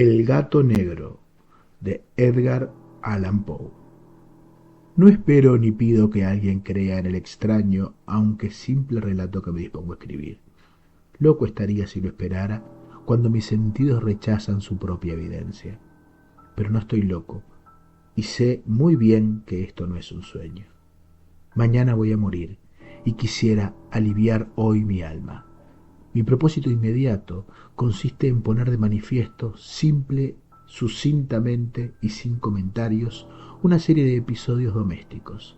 El gato negro, de Edgar Allan Poe. No espero ni pido que alguien crea en el extraño, aunque simple relato que me dispongo a escribir. Loco estaría si lo esperara, cuando mis sentidos rechazan su propia evidencia. Pero no estoy loco, y sé muy bien que esto no es un sueño. Mañana voy a morir, y quisiera aliviar hoy mi alma. Mi propósito inmediato consiste en poner de manifiesto, simple, sucintamente y sin comentarios, una serie de episodios domésticos.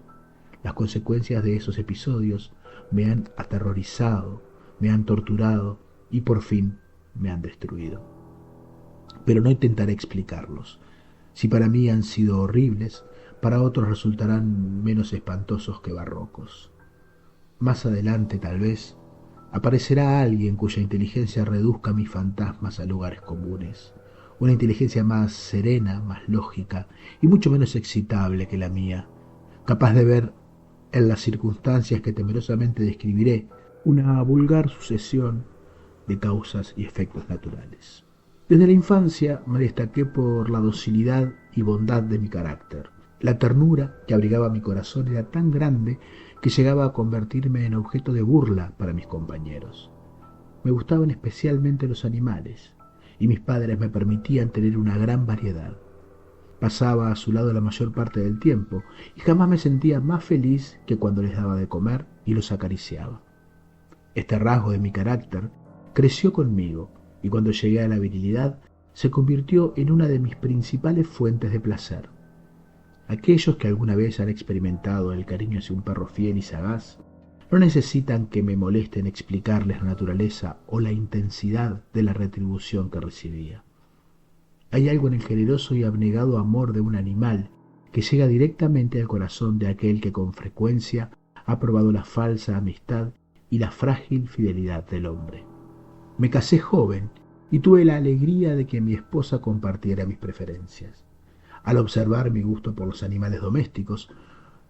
Las consecuencias de esos episodios me han aterrorizado, me han torturado y por fin me han destruido. Pero no intentaré explicarlos. Si para mí han sido horribles, para otros resultarán menos espantosos que barrocos. Más adelante, tal vez, aparecerá alguien cuya inteligencia reduzca mis fantasmas a lugares comunes, una inteligencia más serena, más lógica y mucho menos excitable que la mía, capaz de ver en las circunstancias que temerosamente describiré una vulgar sucesión de causas y efectos naturales. Desde la infancia me destaqué por la docilidad y bondad de mi carácter. La ternura que abrigaba mi corazón era tan grande que llegaba a convertirme en objeto de burla para mis compañeros. Me gustaban especialmente los animales, y mis padres me permitían tener una gran variedad. Pasaba a su lado la mayor parte del tiempo, y jamás me sentía más feliz que cuando les daba de comer y los acariciaba. Este rasgo de mi carácter creció conmigo, y cuando llegué a la virilidad, se convirtió en una de mis principales fuentes de placer. Aquellos que alguna vez han experimentado el cariño hacia un perro fiel y sagaz, no necesitan que me molesten explicarles la naturaleza o la intensidad de la retribución que recibía. Hay algo en el generoso y abnegado amor de un animal que llega directamente al corazón de aquel que con frecuencia ha probado la falsa amistad y la frágil fidelidad del hombre. Me casé joven y tuve la alegría de que mi esposa compartiera mis preferencias. Al observar mi gusto por los animales domésticos,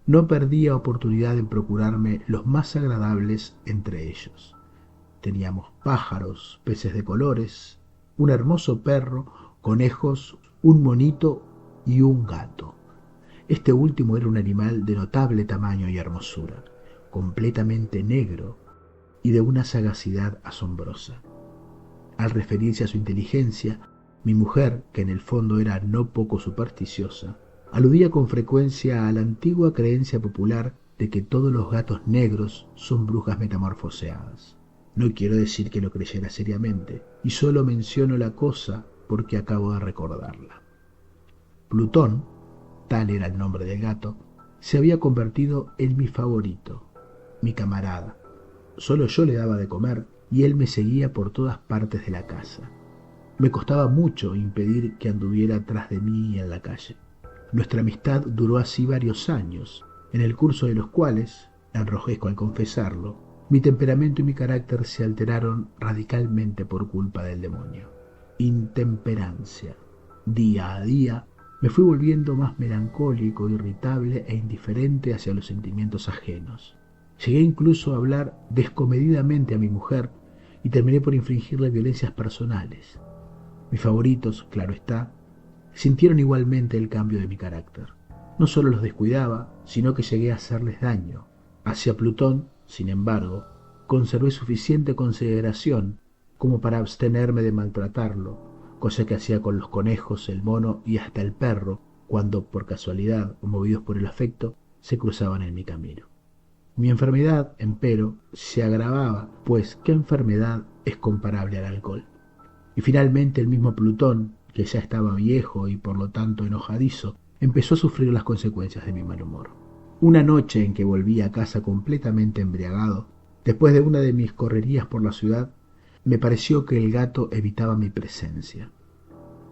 no perdía oportunidad en procurarme los más agradables entre ellos. Teníamos pájaros, peces de colores, un hermoso perro, conejos, un monito y un gato. Este último era un animal de notable tamaño y hermosura, completamente negro y de una sagacidad asombrosa. Al referirse a su inteligencia, mi mujer, que en el fondo era no poco supersticiosa, aludía con frecuencia a la antigua creencia popular de que todos los gatos negros son brujas metamorfoseadas. No quiero decir que lo creyera seriamente, y solo menciono la cosa porque acabo de recordarla. Plutón, tal era el nombre del gato, se había convertido en mi favorito, mi camarada. Solo yo le daba de comer y él me seguía por todas partes de la casa. Me costaba mucho impedir que anduviera tras de mí en la calle. Nuestra amistad duró así varios años, en el curso de los cuales, enrojezco al confesarlo, mi temperamento y mi carácter se alteraron radicalmente por culpa del demonio. Intemperancia. Día a día me fui volviendo más melancólico, irritable e indiferente hacia los sentimientos ajenos. Llegué incluso a hablar descomedidamente a mi mujer y terminé por infligirle violencias personales. Mis favoritos, claro está, sintieron igualmente el cambio de mi carácter. No solo los descuidaba, sino que llegué a hacerles daño. Hacia Plutón, sin embargo, conservé suficiente consideración como para abstenerme de maltratarlo, cosa que hacía con los conejos, el mono y hasta el perro, cuando, por casualidad o movidos por el afecto, se cruzaban en mi camino. Mi enfermedad, empero, se agravaba, pues ¿qué enfermedad es comparable al alcohol? Y finalmente el mismo Plutón, que ya estaba viejo y por lo tanto enojadizo, empezó a sufrir las consecuencias de mi mal humor. Una noche en que volví a casa completamente embriagado, después de una de mis correrías por la ciudad, me pareció que el gato evitaba mi presencia.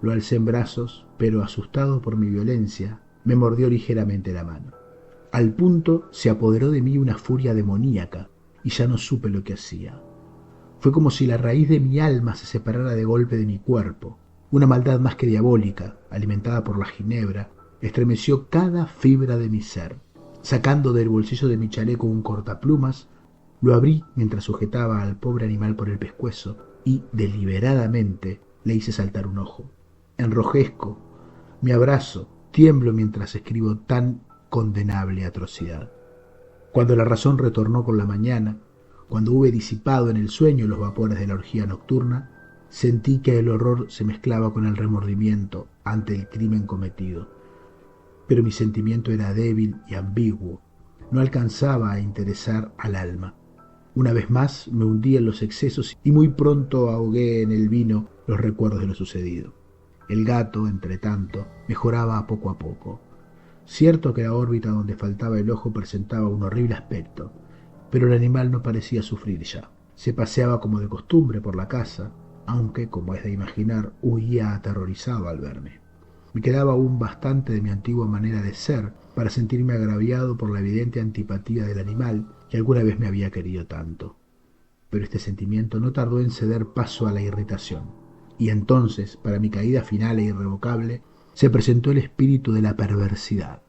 Lo alcé en brazos, pero asustado por mi violencia, me mordió ligeramente la mano. Al punto se apoderó de mí una furia demoníaca y ya no supe lo que hacía. Fue como si la raíz de mi alma se separara de golpe de mi cuerpo. Una maldad más que diabólica, alimentada por la ginebra, estremeció cada fibra de mi ser. Sacando del bolsillo de mi chaleco un cortaplumas, lo abrí mientras sujetaba al pobre animal por el pescuezo y, deliberadamente, le hice saltar un ojo. Enrojezco, me abrazo, tiemblo mientras escribo tan condenable atrocidad. Cuando la razón retornó con la mañana, cuando hube disipado en el sueño los vapores de la orgía nocturna, sentí que el horror se mezclaba con el remordimiento ante el crimen cometido. Pero mi sentimiento era débil y ambiguo, no alcanzaba a interesar al alma. Una vez más me hundí en los excesos y muy pronto ahogué en el vino los recuerdos de lo sucedido. El gato, entre tanto, mejoraba poco a poco. Cierto que la órbita donde faltaba el ojo presentaba un horrible aspecto, pero el animal no parecía sufrir ya. Se paseaba como de costumbre por la casa, aunque, como es de imaginar, huía aterrorizado al verme. Me quedaba aún bastante de mi antigua manera de ser para sentirme agraviado por la evidente antipatía del animal que alguna vez me había querido tanto. Pero este sentimiento no tardó en ceder paso a la irritación, y entonces, para mi caída final e irrevocable, se presentó el espíritu de la perversidad.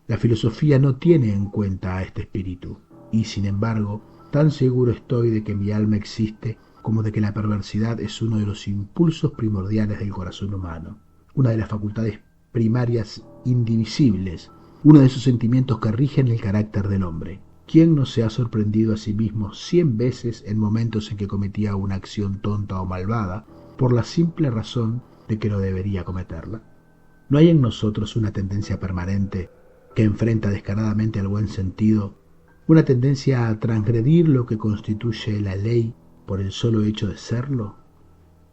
La filosofía no tiene en cuenta a este espíritu, y sin embargo, tan seguro estoy de que mi alma existe como de que la perversidad es uno de los impulsos primordiales del corazón humano, una de las facultades primarias indivisibles, uno de esos sentimientos que rigen el carácter del hombre. ¿Quién no se ha sorprendido a sí mismo 100 veces en momentos en que cometía una acción tonta o malvada, por la simple razón de que no debería cometerla? ¿No hay en nosotros una tendencia permanente que enfrenta descaradamente al buen sentido, una tendencia a transgredir lo que constituye la ley por el solo hecho de serlo?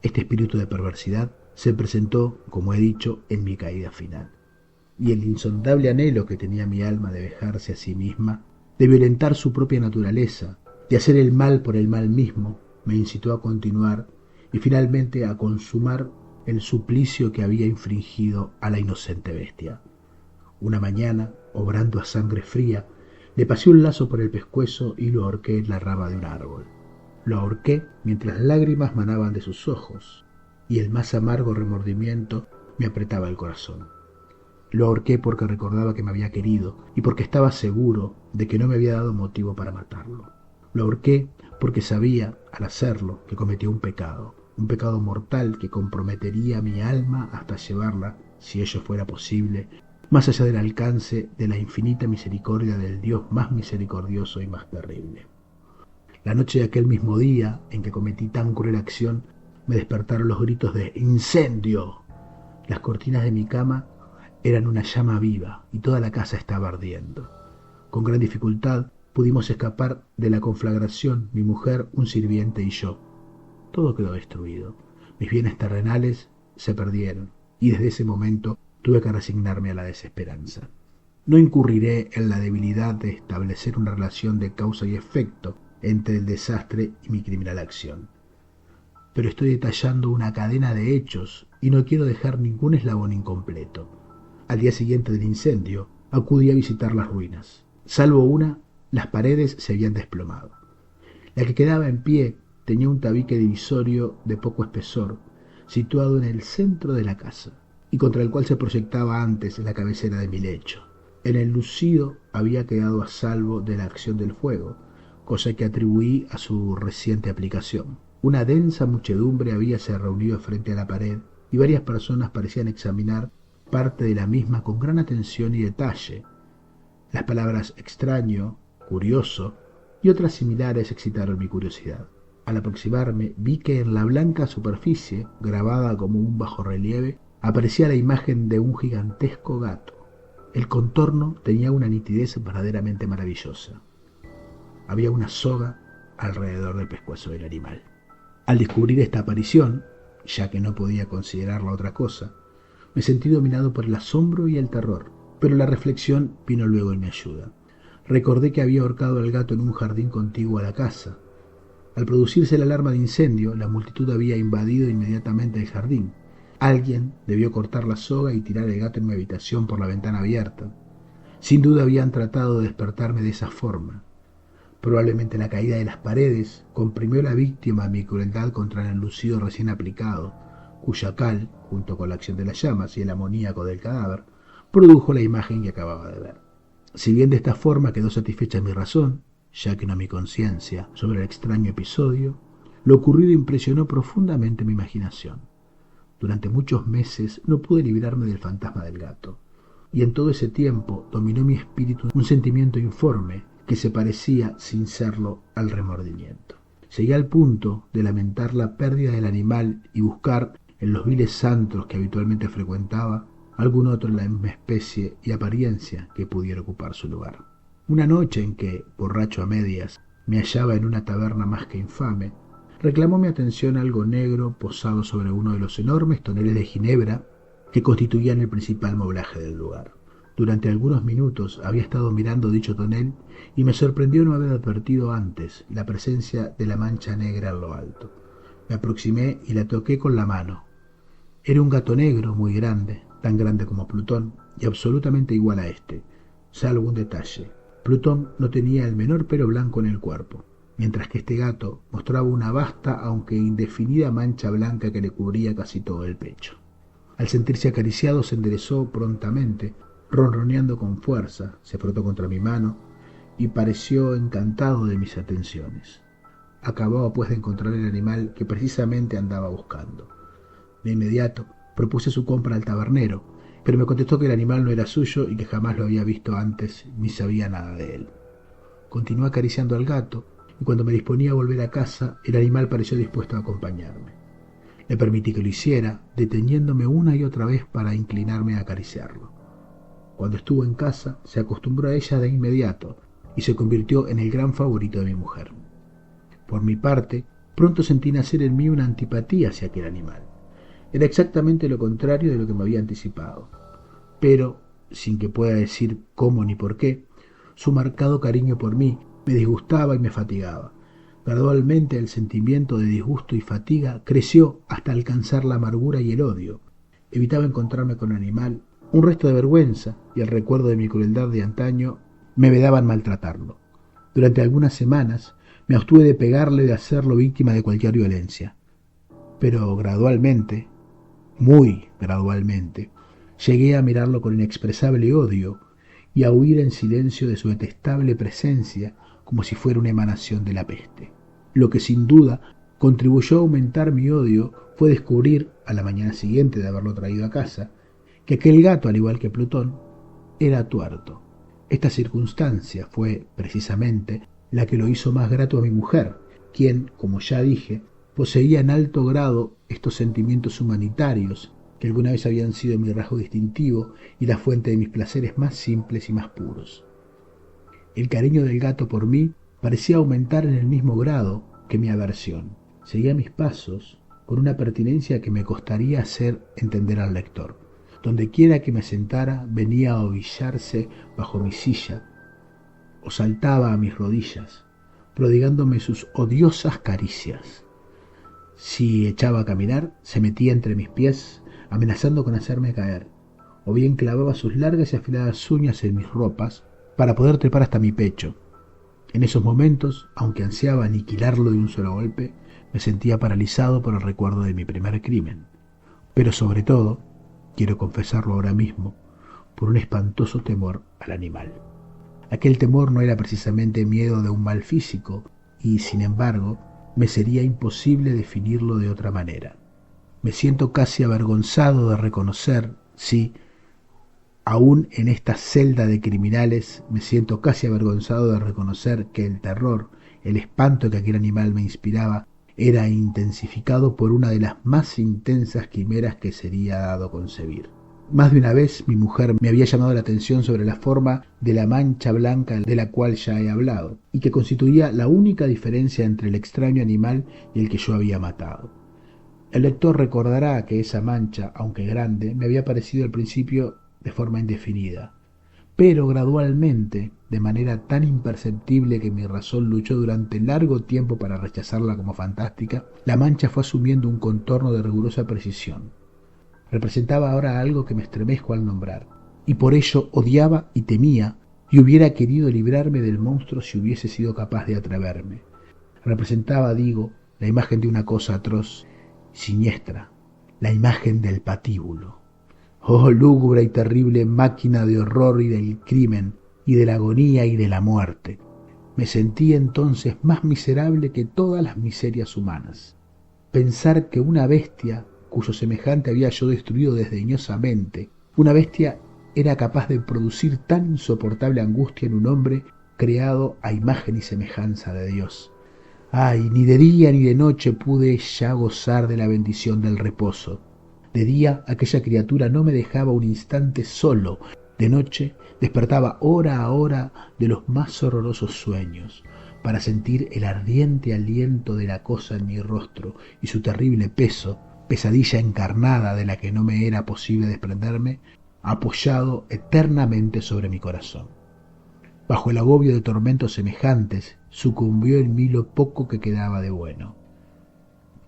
Este espíritu de perversidad se presentó, como he dicho, en mi caída final, y el insondable anhelo que tenía mi alma de vejarse a sí misma, de violentar su propia naturaleza, de hacer el mal por el mal mismo, me incitó a continuar y finalmente a consumar el suplicio que había infringido a la inocente bestia. Una mañana, obrando a sangre fría, le pasé un lazo por el pescuezo y lo ahorqué en la rama de un árbol. Lo ahorqué mientras lágrimas manaban de sus ojos y el más amargo remordimiento me apretaba el corazón. Lo ahorqué porque recordaba que me había querido y porque estaba seguro de que no me había dado motivo para matarlo. Lo ahorqué porque sabía, al hacerlo, que cometía un pecado mortal que comprometería mi alma hasta llevarla, si ello fuera posible, más allá del alcance de la infinita misericordia del Dios más misericordioso y más terrible. La noche de aquel mismo día en que cometí tan cruel acción, me despertaron los gritos de ¡incendio! Las cortinas de mi cama eran una llama viva y toda la casa estaba ardiendo. Con gran dificultad pudimos escapar de la conflagración, mi mujer, un sirviente y yo. Todo quedó destruido. Mis bienes terrenales se perdieron y desde ese momento tuve que resignarme a la desesperanza. No incurriré en la debilidad de establecer una relación de causa y efecto entre el desastre y mi criminal acción. Pero estoy detallando una cadena de hechos y no quiero dejar ningún eslabón incompleto. Al día siguiente del incendio, acudí a visitar las ruinas. Salvo una, las paredes se habían desplomado. La que quedaba en pie tenía un tabique divisorio de poco espesor, situado en el centro de la casa, y contra el cual se proyectaba antes la cabecera de mi lecho. En el lucido había quedado a salvo de la acción del fuego, cosa que atribuí a su reciente aplicación. Una densa muchedumbre habíase reunido frente a la pared, y varias personas parecían examinar parte de la misma con gran atención y detalle. Las palabras extraño, curioso y otras similares excitaron mi curiosidad. Al aproximarme vi que en la blanca superficie, grabada como un bajorrelieve, aparecía la imagen de un gigantesco gato. El contorno tenía una nitidez verdaderamente maravillosa. Había una soga alrededor del pescuezo del animal. Al descubrir esta aparición, ya que no podía considerarla otra cosa, me sentí dominado por el asombro y el terror, pero la reflexión vino luego en mi ayuda. Recordé que había ahorcado al gato en un jardín contiguo a la casa. Al producirse la alarma de incendio, la multitud había invadido inmediatamente el jardín. Alguien debió cortar la soga y tirar el gato en mi habitación por la ventana abierta. Sin duda habían tratado de despertarme de esa forma. Probablemente la caída de las paredes comprimió a la víctima mi crueldad contra el enlucido recién aplicado, cuya cal, junto con la acción de las llamas y el amoníaco del cadáver, produjo la imagen que acababa de ver. Si bien de esta forma quedó satisfecha mi razón, ya que no mi conciencia, sobre el extraño episodio, lo ocurrido impresionó profundamente mi imaginación. Durante muchos meses no pude librarme del fantasma del gato, y en todo ese tiempo dominó mi espíritu un sentimiento informe que se parecía, sin serlo, al remordimiento. Seguía al punto de lamentar la pérdida del animal y buscar, en los viles antros que habitualmente frecuentaba, algún otro en la misma especie y apariencia que pudiera ocupar su lugar. Una noche en que, borracho a medias, me hallaba en una taberna más que infame, reclamó mi atención algo negro posado sobre uno de los enormes toneles de ginebra que constituían el principal moblaje del lugar. Durante algunos minutos había estado mirando dicho tonel y me sorprendió no haber advertido antes la presencia de la mancha negra en lo alto. Me aproximé y la toqué con la mano. Era un gato negro muy grande, tan grande como Plutón, y absolutamente igual a este, salvo un detalle. Plutón no tenía el menor pelo blanco en el cuerpo, mientras que este gato mostraba una vasta aunque indefinida mancha blanca que le cubría casi todo el pecho. Al sentirse acariciado se enderezó prontamente, ronroneando con fuerza, se frotó contra mi mano y pareció encantado de mis atenciones. Acababa pues de encontrar el animal que precisamente andaba buscando. De inmediato propuse su compra al tabernero, pero me contestó que el animal no era suyo y que jamás lo había visto antes ni sabía nada de él. Continué acariciando al gato y cuando me disponía a volver a casa, el animal pareció dispuesto a acompañarme. Le permití que lo hiciera, deteniéndome una y otra vez para inclinarme a acariciarlo. Cuando estuvo en casa, se acostumbró a ella de inmediato y se convirtió en el gran favorito de mi mujer. Por mi parte, pronto sentí nacer en mí una antipatía hacia aquel animal. Era exactamente lo contrario de lo que me había anticipado. Pero, sin que pueda decir cómo ni por qué, su marcado cariño por mí me disgustaba y me fatigaba. Gradualmente el sentimiento de disgusto y fatiga creció hasta alcanzar la amargura y el odio. Evitaba encontrarme con el animal. Un resto de vergüenza y el recuerdo de mi crueldad de antaño me vedaban maltratarlo. Durante algunas semanas me abstuve de pegarle y de hacerlo víctima de cualquier violencia. Pero gradualmente, muy gradualmente, llegué a mirarlo con inexpresable odio y a huir en silencio de su detestable presencia como si fuera una emanación de la peste. Lo que sin duda contribuyó a aumentar mi odio fue descubrir, a la mañana siguiente de haberlo traído a casa, que aquel gato, al igual que Plutón, era tuerto. Esta circunstancia fue, precisamente, la que lo hizo más grato a mi mujer, quien, como ya dije, poseía en alto grado estos sentimientos humanitarios que alguna vez habían sido mi rasgo distintivo y la fuente de mis placeres más simples y más puros. El cariño del gato por mí parecía aumentar en el mismo grado que mi aversión. Seguía mis pasos con una pertinencia que me costaría hacer entender al lector. Donde quiera que me sentara, venía a ovillarse bajo mi silla o saltaba a mis rodillas, prodigándome sus odiosas caricias. Si echaba a caminar, se metía entre mis pies, amenazando con hacerme caer, o bien clavaba sus largas y afiladas uñas en mis ropas para poder trepar hasta mi pecho. En esos momentos, aunque ansiaba aniquilarlo de un solo golpe, me sentía paralizado por el recuerdo de mi primer crimen, pero sobre todo, quiero confesarlo ahora mismo, por un espantoso temor al animal. Aquel temor no era precisamente miedo de un mal físico, y, sin embargo, me sería imposible definirlo de otra manera. Me siento casi avergonzado de reconocer, sí, aún en esta celda de criminales, me siento casi avergonzado de reconocer que el terror, el espanto que aquel animal me inspiraba, era intensificado por una de las más intensas quimeras que sería dado concebir. Más de una vez mi mujer me había llamado la atención sobre la forma de la mancha blanca de la cual ya he hablado, y que constituía la única diferencia entre el extraño animal y el que yo había matado. El lector recordará que esa mancha, aunque grande, me había parecido al principio de forma indefinida, pero gradualmente, de manera tan imperceptible que mi razón luchó durante largo tiempo para rechazarla como fantástica, la mancha fue asumiendo un contorno de rigurosa precisión. Representaba ahora algo que me estremezco al nombrar, y por ello odiaba y temía, y hubiera querido librarme del monstruo si hubiese sido capaz de atreverme. Representaba, digo, la imagen de una cosa atroz, siniestra, la imagen del patíbulo. Oh, lúgubre y terrible máquina de horror y del crimen, y de la agonía y de la muerte. Me sentí entonces más miserable que todas las miserias humanas. Pensar que una bestia cuyo semejante había yo destruido desdeñosamente, una bestia era capaz de producir tan insoportable angustia en un hombre creado a imagen y semejanza de Dios. Ay, ni de día ni de noche pude ya gozar de la bendición del reposo. De día aquella criatura no me dejaba un instante solo, de noche despertaba hora a hora de los más horrorosos sueños, para sentir el ardiente aliento de la cosa en mi rostro y su terrible peso, pesadilla encarnada de la que no me era posible desprenderme, apoyado eternamente sobre mi corazón. Bajo el agobio de tormentos semejantes, sucumbió en mí lo poco que quedaba de bueno.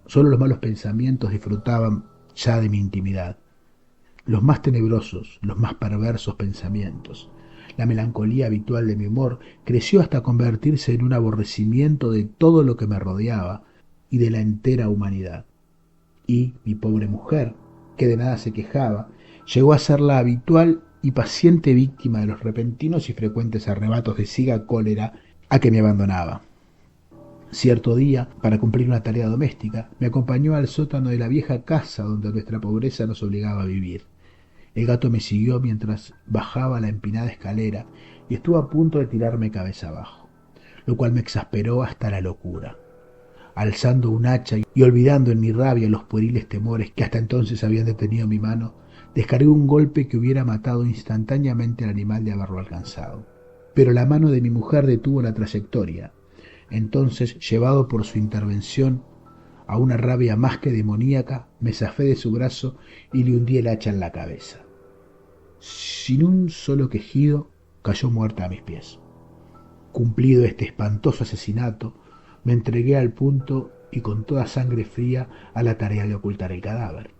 Solo los malos pensamientos disfrutaban ya de mi intimidad, los más tenebrosos, los más perversos pensamientos. La melancolía habitual de mi humor creció hasta convertirse en un aborrecimiento de todo lo que me rodeaba y de la entera humanidad. Y mi pobre mujer, que de nada se quejaba, llegó a ser la habitual y paciente víctima de los repentinos y frecuentes arrebatos de ciega cólera a que me abandonaba. Cierto día, para cumplir una tarea doméstica, me acompañó al sótano de la vieja casa donde nuestra pobreza nos obligaba a vivir. El gato me siguió mientras bajaba la empinada escalera y estuvo a punto de tirarme cabeza abajo, lo cual me exasperó hasta la locura. Alzando un hacha y olvidando en mi rabia los pueriles temores que hasta entonces habían detenido mi mano, descargué un golpe que hubiera matado instantáneamente al animal de haberlo alcanzado. Pero la mano de mi mujer detuvo la trayectoria. Entonces, llevado por su intervención a una rabia más que demoníaca, me zafé de su brazo y le hundí el hacha en la cabeza. Sin un solo quejido, cayó muerta a mis pies. Cumplido este espantoso asesinato, me entregué al punto y con toda sangre fría a la tarea de ocultar el cadáver.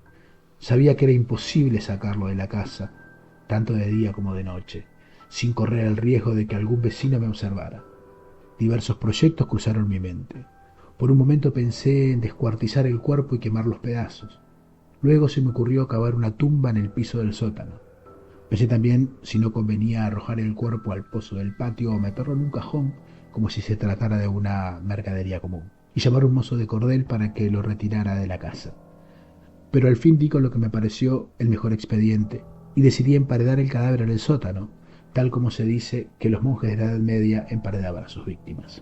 Sabía que era imposible sacarlo de la casa, tanto de día como de noche, sin correr el riesgo de que algún vecino me observara. Diversos proyectos cruzaron mi mente. Por un momento pensé en descuartizar el cuerpo y quemar los pedazos. Luego se me ocurrió cavar una tumba en el piso del sótano. Pensé también si no convenía arrojar el cuerpo al pozo del patio o meterlo en un cajón, como si se tratara de una mercadería común, y llamar a un mozo de cordel para que lo retirara de la casa. Pero al fin di con lo que me pareció el mejor expediente, y decidí emparedar el cadáver en el sótano, tal como se dice que los monjes de la Edad Media emparedaban a sus víctimas.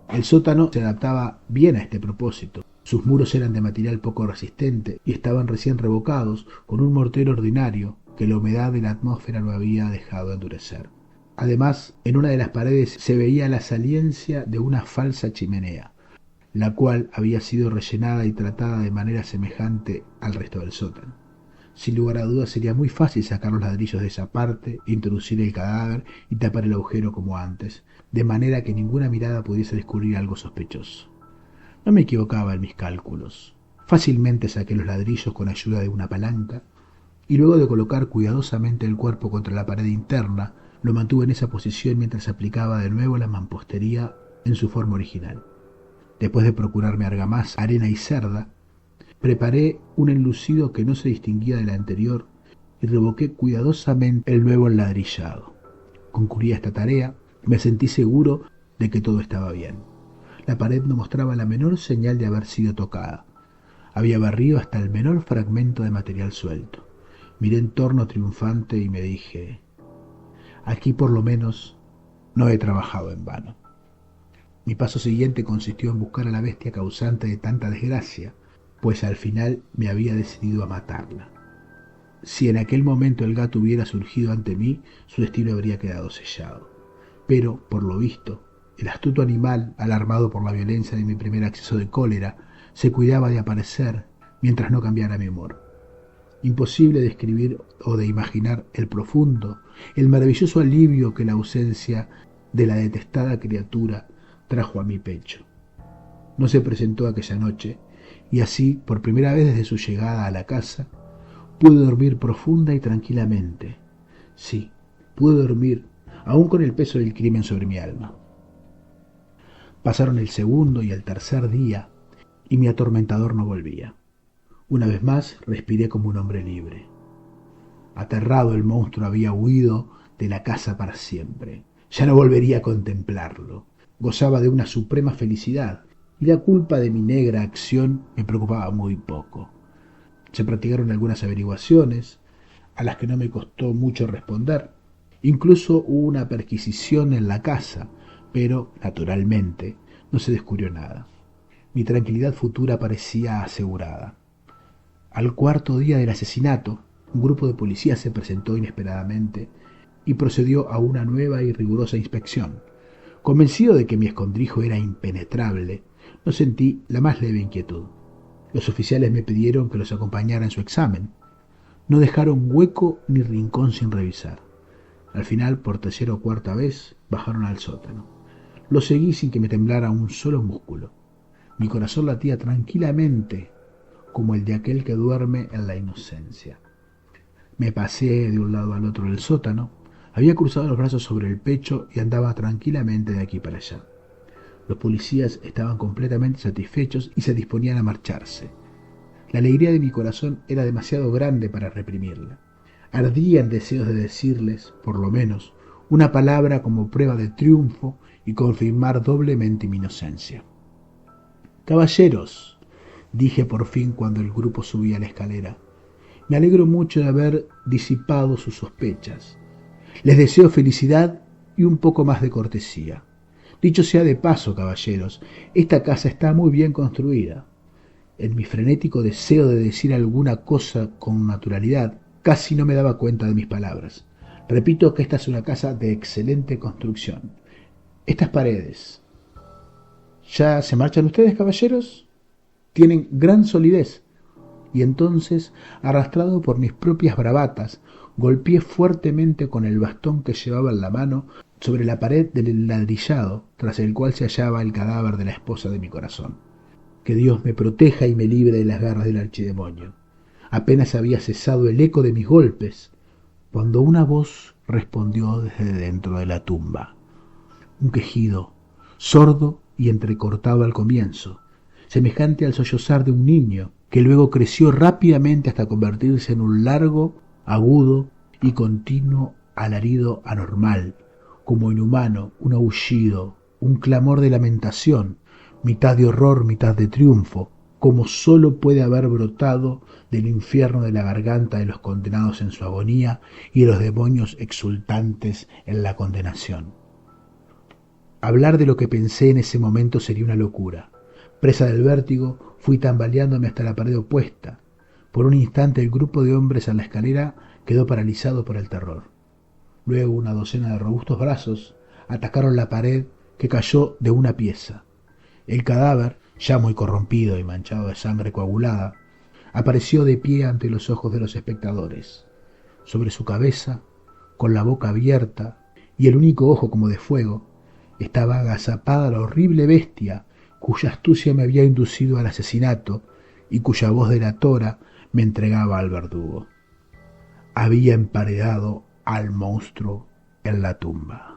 El sótano se adaptaba bien a este propósito. Sus muros eran de material poco resistente y estaban recién revocados con un mortero ordinario que la humedad de la atmósfera no había dejado endurecer. Además, en una de las paredes se veía la saliencia de una falsa chimenea, la cual había sido rellenada y tratada de manera semejante al resto del sótano. Sin lugar a dudas sería muy fácil sacar los ladrillos de esa parte, introducir el cadáver y tapar el agujero como antes, de manera que ninguna mirada pudiese descubrir algo sospechoso. No me equivocaba en mis cálculos. Fácilmente saqué los ladrillos con ayuda de una palanca y luego de colocar cuidadosamente el cuerpo contra la pared interna, lo mantuve en esa posición mientras aplicaba de nuevo la mampostería en su forma original. Después de procurarme argamasa, arena y cerda, preparé un enlucido que no se distinguía del anterior y revoqué cuidadosamente el nuevo enladrillado. Concluí esta tarea, me sentí seguro de que todo estaba bien. La pared no mostraba la menor señal de haber sido tocada. Había barrido hasta el menor fragmento de material suelto. Miré en torno triunfante y me dije: aquí por lo menos no he trabajado en vano. Mi paso siguiente consistió en buscar a la bestia causante de tanta desgracia, pues al final me había decidido a matarla. Si en aquel momento el gato hubiera surgido ante mí, su destino habría quedado sellado. Pero, por lo visto, el astuto animal, alarmado por la violencia de mi primer acceso de cólera, se cuidaba de aparecer mientras no cambiara mi humor. Imposible describir o de imaginar el profundo, el maravilloso alivio que la ausencia de la detestada criatura trajo a mi pecho. No se presentó aquella noche, y así, por primera vez desde su llegada a la casa, pude dormir profunda y tranquilamente. Sí, pude dormir, aún con el peso del crimen sobre mi alma. Pasaron el segundo y el tercer día, y mi atormentador no volvía. Una vez más respiré como un hombre libre. Aterrado, el monstruo había huido de la casa para siempre. Ya no volvería a contemplarlo. Gozaba de una suprema felicidad, y la culpa de mi negra acción me preocupaba muy poco. Se practicaron algunas averiguaciones, a las que no me costó mucho responder. Incluso hubo una perquisición en la casa, pero, naturalmente, no se descubrió nada. Mi tranquilidad futura parecía asegurada. Al cuarto día del asesinato, un grupo de policías se presentó inesperadamente y procedió a una nueva y rigurosa inspección. Convencido de que mi escondrijo era impenetrable, no sentí la más leve inquietud. Los oficiales me pidieron que los acompañara en su examen. No dejaron hueco ni rincón sin revisar. Al final, por tercera o cuarta vez, bajaron al sótano. Lo seguí sin que me temblara un solo músculo. Mi corazón latía tranquilamente, como el de aquel que duerme en la inocencia. Me pasé de un lado al otro del sótano, había cruzado los brazos sobre el pecho y andaba tranquilamente de aquí para allá. Los policías estaban completamente satisfechos y se disponían a marcharse. La alegría de mi corazón era demasiado grande para reprimirla. Ardía en deseos de decirles, por lo menos, una palabra como prueba de triunfo y confirmar doblemente mi inocencia. «Caballeros», dije por fin cuando el grupo subía la escalera, «me alegro mucho de haber disipado sus sospechas. Les deseo felicidad y un poco más de cortesía. Dicho sea de paso, caballeros, esta casa está muy bien construida». En mi frenético deseo de decir alguna cosa con naturalidad, casi no me daba cuenta de mis palabras. Repito que esta es una casa de excelente construcción. Estas paredes. ¿Ya se marchan ustedes, caballeros? Tienen gran solidez. Y entonces, arrastrado por mis propias bravatas, golpeé fuertemente con el bastón que llevaba en la mano sobre la pared del ladrillado, tras el cual se hallaba el cadáver de la esposa de mi corazón. Que Dios me proteja y me libre de las garras del archidemonio. Apenas había cesado el eco de mis golpes, cuando una voz respondió desde dentro de la tumba. Un quejido, sordo y entrecortado al comienzo, semejante al sollozar de un niño, que luego creció rápidamente hasta convertirse en un largo, agudo y continuo alarido anormal, como inhumano, un aullido, un clamor de lamentación, mitad de horror, mitad de triunfo, como sólo puede haber brotado del infierno de la garganta de los condenados en su agonía y de los demonios exultantes en la condenación. Hablar de lo que pensé en ese momento sería una locura. Presa del vértigo, fui tambaleándome hasta la pared opuesta. Por un instante el grupo de hombres en la escalera quedó paralizado por el terror. Luego una docena de robustos brazos atacaron la pared, que cayó de una pieza. El cadáver, ya muy corrompido y manchado de sangre coagulada, apareció de pie ante los ojos de los espectadores. Sobre su cabeza, con la boca abierta y el único ojo como de fuego, estaba agazapada la horrible bestia cuya astucia me había inducido al asesinato y cuya voz delatora me entregaba al verdugo. Había emparedado al monstruo en la tumba.